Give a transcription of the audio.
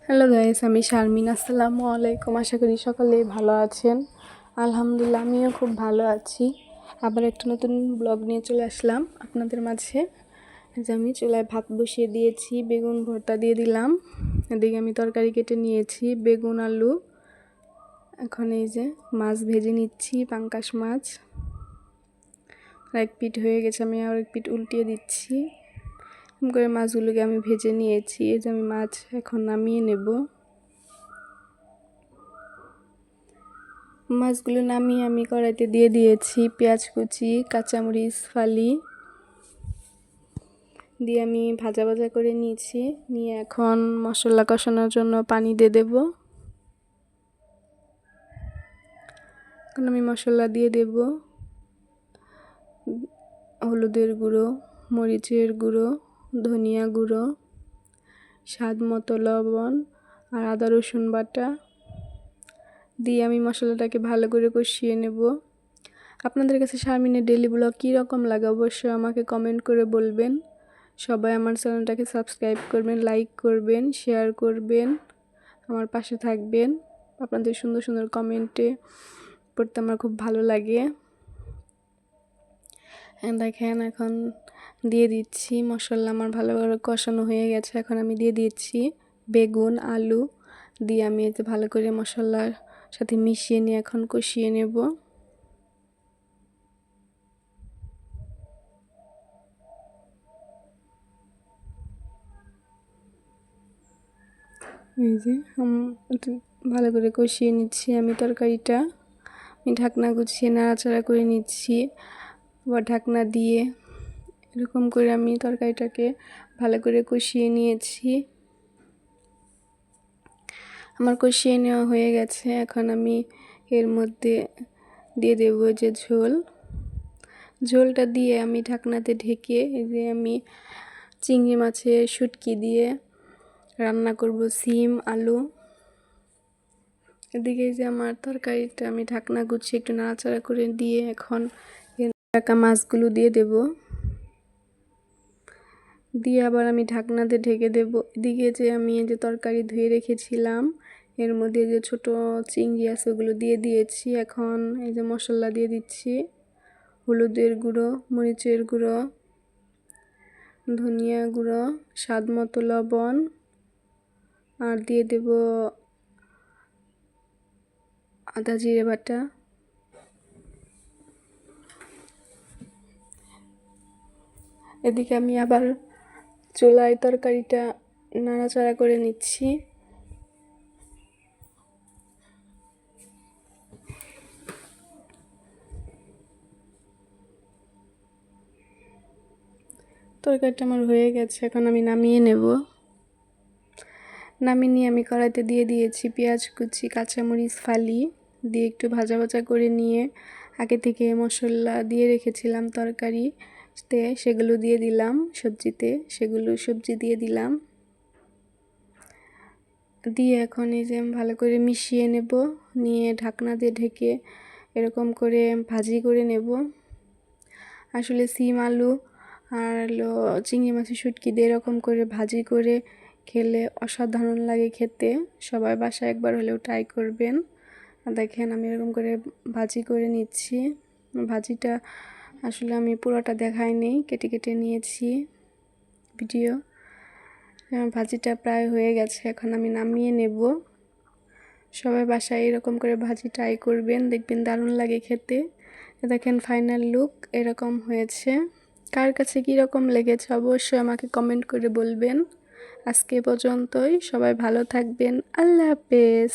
Hello guys, আমি শারমিন। আসসালামু আলাইকুম। আশা করি সকলেই ভালো আছেন। আলহামদুলিল্লাহ, আমিও খুব ভালো আছি। আবার একটা নতুন ব্লগ নিয়ে চলে আসলাম আপনাদের মাঝে। যে আমি চুলায় ভাত বসিয়ে দিয়েছি, বেগুন ভর্তা দিয়ে দিলাম। এদিকে আমি তরকারি কেটে নিয়েছি, বেগুন আলু। এখন এই যে মাছ ভেজে নিচ্ছি, পাঙ্গাস মাছ। আর এক পিঠ হয়ে গেছে, আমি আর এক পিঠ উল্টিয়ে দিচ্ছি। এরকম করে মাছগুলোকে আমি ভেজে নিয়েছি। এই যে আমি মাছ এখন নামিয়ে নেব। মাছগুলো নামিয়ে আমি কড়াইতে দিয়ে দিয়েছি পেঁয়াজ কুচি, কাঁচামরিচ ফালি দিয়ে আমি ভাজা ভাজা করে নিয়েছি। নিয়ে এখন মশলা কষানোর জন্য পানি দিয়ে দেব। এখন আমি মশলা দিয়ে দেব হলুদের গুঁড়ো, মরিচের গুঁড়ো, ধনিয়া গুঁড়ো, স্বাদ মতো লবণ আর আদা রসুন বাটা দিয়ে আমি মশলাটাকে ভালো করে কষিয়ে নেব। আপনাদের কাছে শারমিনের ডেইলি ব্লগ কীরকম লাগে অবশ্যই আমাকে কমেন্ট করে বলবেন। সবাই আমার চ্যানেলটাকে সাবস্ক্রাইব করবেন, লাইক করবেন, শেয়ার করবেন, আমার পাশে থাকবেন। আপনাদের সুন্দর সুন্দর কমেন্টে পড়তে আমার খুব ভালো লাগে। দেখেন এখন দিয়ে দিচ্ছি মশলা আমার ভালো করে কষানো হয়ে গেছে। এখন আমি দিয়ে দিচ্ছি বেগুন আলু দিয়ে আমি এতে ভালো করে মশলার সাথে মিশিয়ে নিয়ে এখন কষিয়ে নেব। এই যে ভালো করে কষিয়ে নিচ্ছি আমি তরকারিটা। আমি ঢাকনা গুছিয়ে নাড়াচাড়া করে নিচ্ছি, আবার ঢাকনা দিয়ে এরকম করে আমি তরকারিটাকে ভালো করে কষিয়ে নিয়েছি। আমার কষিয়ে নেওয়া হয়ে গেছে। এখন আমি এর মধ্যে দিয়ে দেব যে ঝোলটা দিয়ে আমি ঢাকনাতে ঢেকে এই যে আমি চিংড়ি মাছের শুটকি দিয়ে রান্না করব, সিম আলু। এদিকে যে আমার তরকারিটা আমি ঢাকনা গুছিয়ে একটু নাড়াচাড়া করে দিয়ে এখন রাখা মাছগুলো দিয়ে দেব, দিয়ে আবার আমি ঢাকনাতে ঢেকে দেব। এদিকে যে আমি যে তরকারি ধুয়ে রেখেছিলাম এর মধ্যে যে ছোট চিংড়ি আছে ওগুলো দিয়ে দিয়েছি। এখন এই যে মশলা দিয়ে দিচ্ছি, হলুদের গুঁড়ো, মরিচের গুঁড়ো, ধনিয়া গুঁড়ো, স্বাদ মতো লবণ আর দিয়ে দেব আদা জিরে বাটা। এদিকে আমি আবার চুলায় তরকারিটা নাড়াচাড়া করে নিচ্ছি। তরকারিটা আমার হয়ে গেছে, এখন আমি নামিয়ে নেব। নামিয়ে নিয়ে আমি কড়াইতে দিয়ে দিয়েছি পেঁয়াজ কুচি, কাঁচামরিচ ফালি দিয়ে একটু ভাজা ভাজা করে নিয়ে আগে থেকে মশলা দিয়ে রেখেছিলাম তরকারিতে, সেগুলো দিয়ে দিলাম সবজিতে, সবজি দিয়ে দিলাম। দিয়ে এখন এই যে ভালো করে মিশিয়ে নেব, নিয়ে ঢাকনা দিয়ে ঢেকে এরকম করে ভাজি করে নেব। আসলে সিম আলু আর চিংড়ি মাছের শুটকি দিয়ে এরকম করে ভাজি করে খেলে অসাধারণ লাগে খেতে। সবাই বাসায় একবার হলেও ট্রাই করবেন। দেখেন আমি এরকম করে ভাজি করে নিচ্ছি। ভাজিটা আসলে আমি পুরোটা দেখাইনি, কেটে কেটে নিয়েছি ভিডিও। ভাজিটা প্রায় হয়ে গেছে, এখন আমি নামিয়ে নেব। সবাই বাসায় এরকম করে ভাজি ট্রাই করবেন, দেখবেন দারুণ লাগে খেতে। দেখেন ফাইনাল লুক এরকম হয়েছে। কার কাছে কীরকম লেগেছে অবশ্যই আমাকে কমেন্ট করে বলবেন। আজকে পর্যন্তই, সবাই ভালো থাকবেন। আল্লাহ হাফেজ।